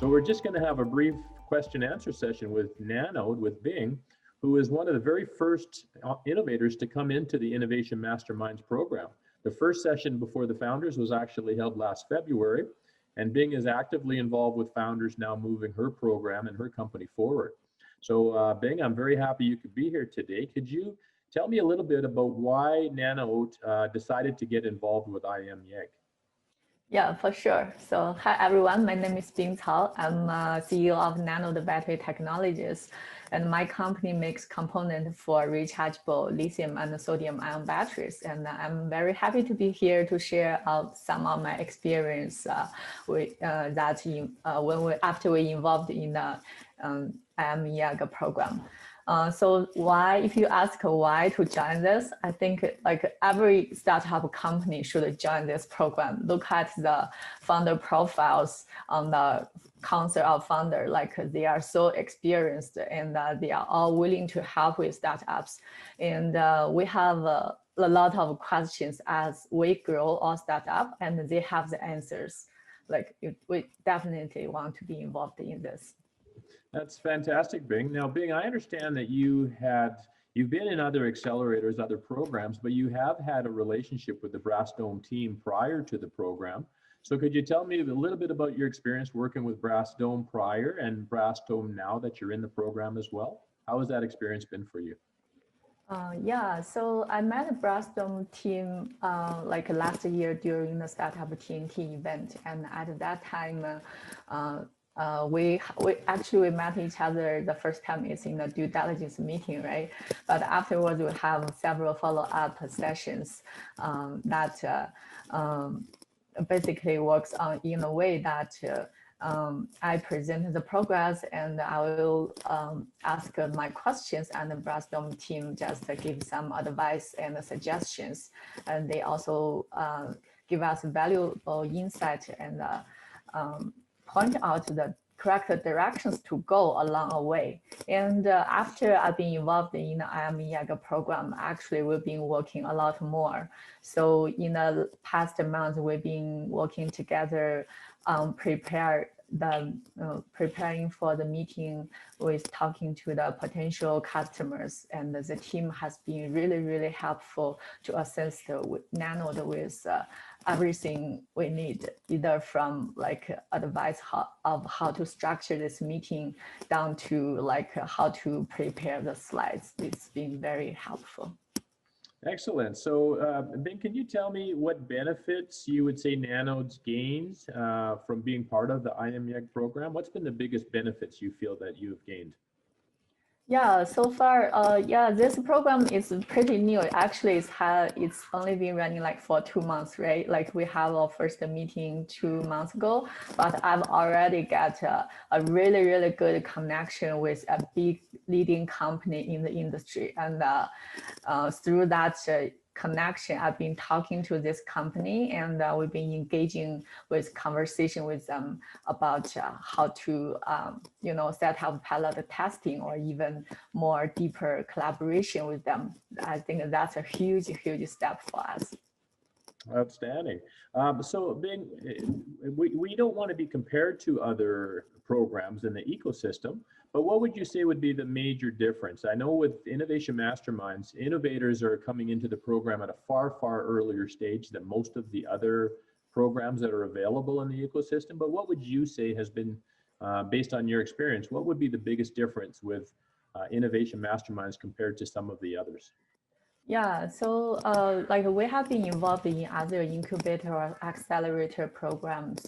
So we're just going to have a brief question answer session with Nanode, with Bing, who is one of the very first innovators to come into the Innovation Masterminds program. The first session before the founders was actually held last February, and Bing is actively involved with founders now moving her program and her company forward. So Bing, I'm very happy you could be here today. Could you tell me a little bit about why Nanode decided to get involved with IM YEG? Yeah, for sure. So hi, everyone. My name is Bing Cao. I'm CEO of Nanode Battery Technologies, and my company makes components for rechargeable lithium and sodium ion batteries. And I'm very happy to be here to share some of my experience after we involved in the IM YEG program. So why, if you ask why to join this, I think like every startup company should join this program. Look at the founder profiles on the council of founder, like they are so experienced and they are all willing to help with startups. And we have a lot of questions as we grow our startup, and they have the answers. Like we definitely want to be involved in this. That's fantastic, Bing. Now, Bing, I understand that you've been in other accelerators, other programs, but you have had a relationship with the Brass Dome team prior to the program. So could you tell me a little bit about your experience working with Brass Dome prior and Brass Dome now that you're in the program as well? How has that experience been for you? Yeah, so I met the Brass Dome team like last year during the Startup TNT event, and at that time, we actually met each other the first time is in the due diligence meeting, right? But afterwards, we have several follow-up sessions that basically works on in a way that I present the progress and I will ask my questions, and the Brass Dome team just give some advice and suggestions. And they also give us valuable insight and point out the correct directions to go along the way. And after I've been involved in the IM YEG program, actually we've been working a lot more. So in the past months, we've been working together, preparing for the meeting with talking to the potential customers, and the team has been really helpful to assist Nanode with everything we need, either from like advice of how to structure this meeting down to like how to prepare the slides. It's been very helpful. Excellent. So, Bing, can you tell me what benefits you would say Nanode's gains from being part of the IM YEG program? What's been the biggest benefits you feel that you've gained? Yeah, so far, yeah, this program is pretty new. Actually, it's only been running like for 2 months, right? Like we have our first meeting 2 months ago, but I've already got a really good connection with a big leading company in the industry. And through that connection, I've been talking to this company, and we've been engaging with conversation with them about how to set up pilot testing or even more deeper collaboration with them. I think that's a huge step for us. Outstanding. So, Bing, we don't want to be compared to other programs in the ecosystem, but what would you say would be the major difference? I know with Innovation Masterminds, innovators are coming into the program at a far earlier stage than most of the other programs that are available in the ecosystem, but what would you say has been, based on your experience, what would be the biggest difference with Innovation Masterminds compared to some of the others? Yeah, so like we have been involved in other incubator or accelerator programs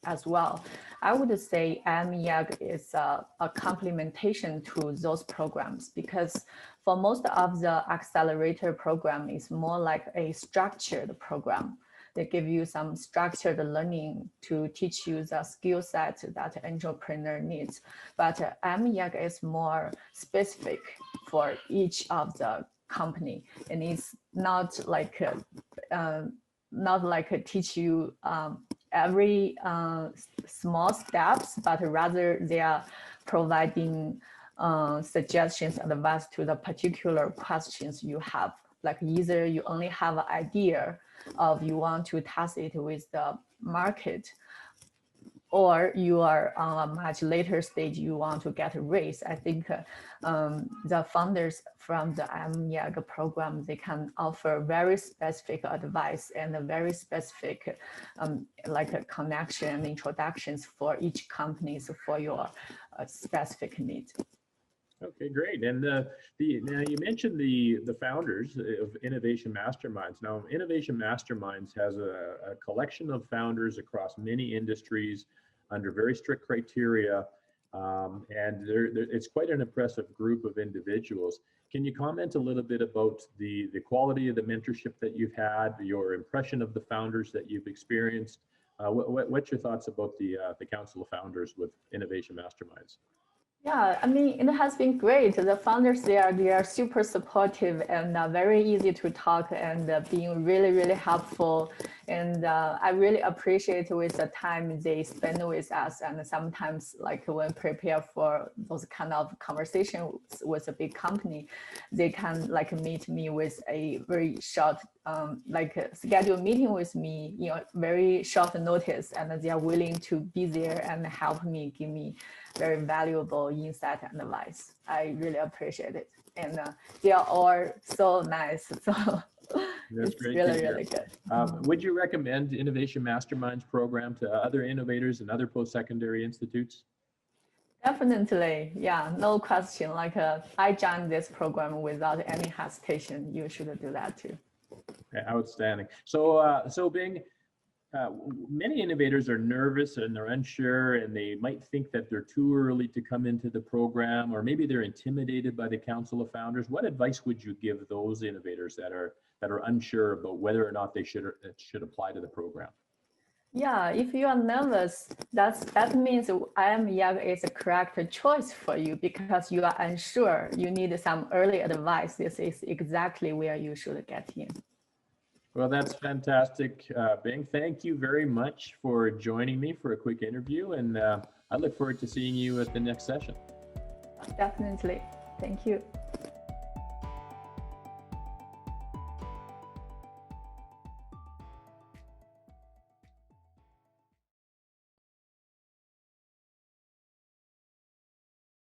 as well. I would say IM YEG is a complementation to those programs, because for most of the accelerator program is more like a structured program. They give you some structured learning to teach you the skill set that entrepreneur needs. But IM YEG is more specific for each of the company, and it's not like teach you every small steps, but rather they are providing suggestions and advice to the particular questions you have. Like either you only have an idea of you want to test it with the market, or you are on a much later stage, you want to get a raise, I think the founders from the MEAG program, they can offer very specific advice and a very specific like a connection and introductions for each companies for your specific needs. Okay, great. And now you mentioned the founders of Innovation Masterminds. Now, Innovation Masterminds has a collection of founders across many industries under very strict criteria, and it's quite an impressive group of individuals. Can you comment a little bit about the quality of the mentorship that you've had, your impression of the founders that you've experienced? What's your thoughts about the Council of Founders with Innovation Masterminds? Yeah, I mean, it has been great. The founders, they are super supportive and very easy to talk and being really, really helpful. And I really appreciate with the time they spend with us. And sometimes like when prepare for those kind of conversations with a big company, they can like meet me with a very short, like schedule meeting with me, very short notice, and they are willing to be there and help me, give me very valuable insight and advice. I really appreciate it. And they are all so nice. So That's it's great really, really good. Would you recommend Innovation Masterminds program to other innovators and other post-secondary institutes? Definitely, yeah, no question. Like I joined this program without any hesitation. You should do that too. Outstanding. So Bing, many innovators are nervous and they're unsure, and they might think that they're too early to come into the program, or maybe they're intimidated by the Council of Founders. What advice would you give those innovators that are unsure about whether or not they should apply to the program? Yeah, if you are nervous, that means IMEAG is a correct choice for you because you are unsure. You need some early advice. This is exactly where you should get in. Well, that's fantastic, Bing. Thank you very much for joining me for a quick interview, and I look forward to seeing you at the next session. Definitely. Thank you.